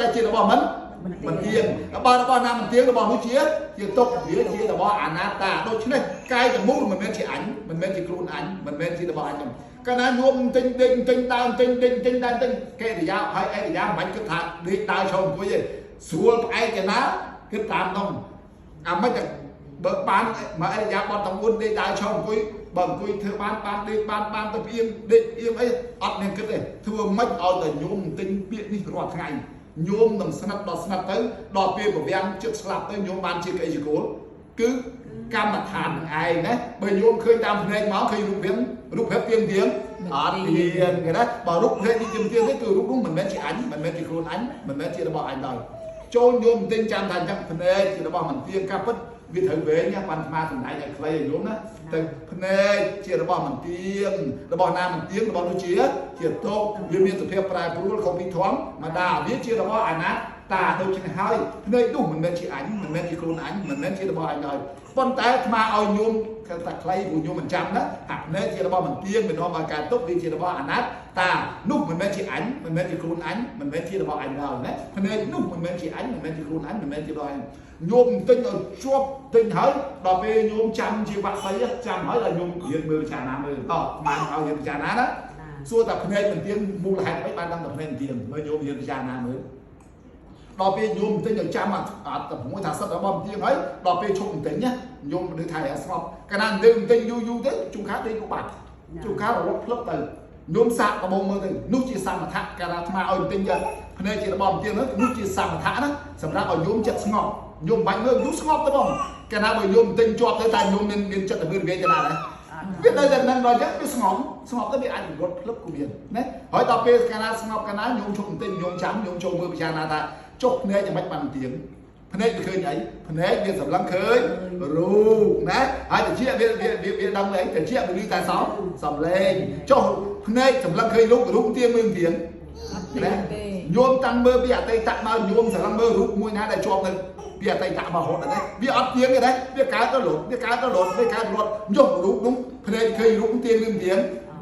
តែជារបស់មិនទៀងរបស់ណាមិនទៀងរបស់នោះជាទុកវាជារបស់អនាតាដូច្នេះកាយទាំងមូលមិនមែនជាអញមិនមែនជាខ្លួនអញមិនមែនជារបស់អញទេកាលណាញោមទិញដើមទិញដើមទិញកិរិយាហើយអរិយាមិនបាច់គិតថាដេកដើរឈរអង្គុយទេស្រួលផ្អែកឯណាគិតតាមនោះអាមិនតែបើបានមកអរិយាបទទាំង4ដេកដើរឈរអង្គុយបើអង្គុយធ្វើបានដេកបានទៅផ្អៀងដេកអៀងអីអត់មានគិតទេធ្វើមិនឲ្យតែញោមទិញពាក្យនេះរាល់ថ្ងៃញោមនឹងស្និទ្ធដល់ស្និទ្ធទៅដល់ពេលប្រវាំងជិតស្លាប់ទៅញោមបានជាកេជាគោលគឺកម្មដ្ឋាននឹងឯងណាបើញោមឃើញតាមភ្នែកមកឃើញរូបភាពទៀងអត់ទៀងគេណាបើរូបភាពនេះទៀងទេគឺរូបនោះមិនមែនជាអញមិនមែនជាខ្លួនអញមិនមែនជារបស់អញឡើយចូលញោមទិញចាំថាអញ្ចឹងភ្នែកជារបស់មិនទៀងការពិតវាត្រូវវែងណាបានស្មារតីសម្ដែងឲ្យខ្លីឲ្យញោមណាទៅភ្នែកជារបស់មិនទៀងរបស់ណាមិនទៀងរបស់នោះជាទុកវាមានសភាពប្រែប្រួលខុសពីធម្មតាវាជារបស់អនាតាដូច្នេះហើយភ្នែកនោះមិនមែនជាអញមិនមែនជាខ្លួនអញមិនមែនជារបស់អញឡើយប៉ុន្តែអាត្មាឲ្យញោមគេថាខ្លីព្រោះញោមមិនចាំណាអាភ្នែកជារបស់មិនទៀងមិននាំឲ្យការទុកវាជារបស់អនាតានោះមិនមែនជាអញមិនមែនជាខ្លួនអញមិនមែនជារបស់អញឡើយណាភ្នែកនោះមិនមែនជាអញមិនមែនជាខ្លួនអញមិនមែនជារបស់អញញោមទិញឲ្យជាប់ទិញហើយដល់ពេលញោមចាំជាវ៉ាក់ស្អីចាំហើយដល់ញោមរៀនមើលចាណាមើលតបានឲ្យរៀនចាណាណាសួរតែភ្នែកមិនទៀងមូលហេតុអីបានដឹងតែភ្នែកមិនទៀងមើលញោមរៀនចាណាមើលដល់ពេលញោមទិញឲ្យចាំអត់តែមួយថាសិតរបស់ទៀងហើយដល់ពេលឈប់ទិញណាញោមដូចថាស្ងប់កាលណាទិញយូរទៅជុំខាដេកក៏បាច់ជុំខារលត់ផ្លឹបទៅញោមសាកដបងមើលទៅនោះជាសមថៈកាលណាអាត្មាឲ្យទិញទៅភ្នែកជារបស់ទៀងនោះជាសមថៈណាសម្រាប់ឲ្យញោមចិត្តស្ងប់ញោមបាច់មើលយូរស្ងប់ទៅបងកាលណាបើញោមទិញជាប់ទៅតែញោមមានចិត្តទៅមើលវាទៅណាដែរវានៅតែនឹងដល់ចឹងវាស្ងប់ទៅវាអាចរត់ផ្លឹបក៏មានណាហើយដល់ពេលកាលណាស្ងប់កាលណាញោមឈប់ទិញញោមចាំញោមចូលមើលពិចារណាថាចុះភ្នែកយ៉ាងម៉េចបានទៀងភ្នែកវាឃើញអីភ្នែកវាសម្លឹងឃើញរូបណាហើយតិចវាដឹងអីតិចវាឮតែសំឡេងចុះភ្នែកសម្លឹងឃើញរូបទៀងមើលទៀងណាញោមតាំងមើលពីអតីតមកញោមសម្លឹងមើលរូបមួយណាដែលជាប់នៅពីអតីតមករហូតដែរវាអត់ទៀងទេណាវាកើតទៅរត់ញោមរូបនោះភ្នែកឃើញរូបទៀងឬមិនទៀង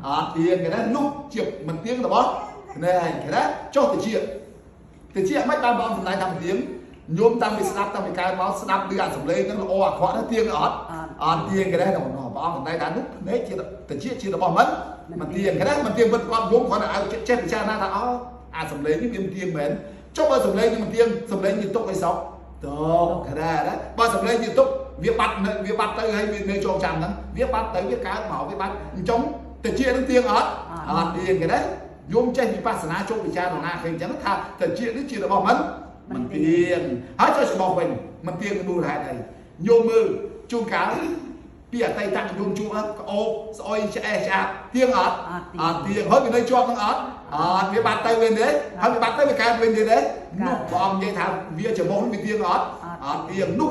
អត់ទៀងទេណានោះជាមិនទៀងរបស់ភ្នែកគេណាចុះតិចមិនបានបងសម្ដែងតាមទៀងញោមតាំងពីស្ដាប់តាំងពីកើតមកស្ដាប់ឮអាសំឡេងហ្នឹងល្អអាក្រក់ហ្នឹងទៀងអត់ទៀងគេដែរបងអង្គសម្ដែងថានោះភ្នែកជាតិចជារបស់មិនទៀងគេដែរមិនទៀងពិតគាត់ញោមគ្រាន់តែឲ្យចេះពិចារណាថាអាសំឡេងនេះវាមិនទៀងមែនចុះបើសំឡេងនេះមិនទៀងសំឡេងនេះទុកឲ្យសោកទុកគេដែរណាបើសំឡេងនេះទុកវាបាត់ទៅហើយវានៅចងចាំហ្នឹងវាបាត់ទៅវាកើតមកវាបាត់អញ្ចឹងតិចនឹងទៀងអត់ទៀងគេដែរយមចេះវិបស្សនាចូលពិចារណាឃើញអញ្ចឹងថាតិចនេះជារបស់មិនទៀងហើយចូលស្បោះវិញមិនទៀងមូលហេតុអីញោមមើលជួនកាលពីអតីតញោមជួបក្អូបស្អុយឆ្អេះឆ្អាបទៀងអត់ទៀងហើយវានៅជាប់នឹងអត់វាបាត់ទៅវិញទេហើយវាបាត់ទៅវាកើតវិញទេនោះព្រះអង្គនិយាយថាវាច្រមុះវាទៀងអត់ទៀងនោះ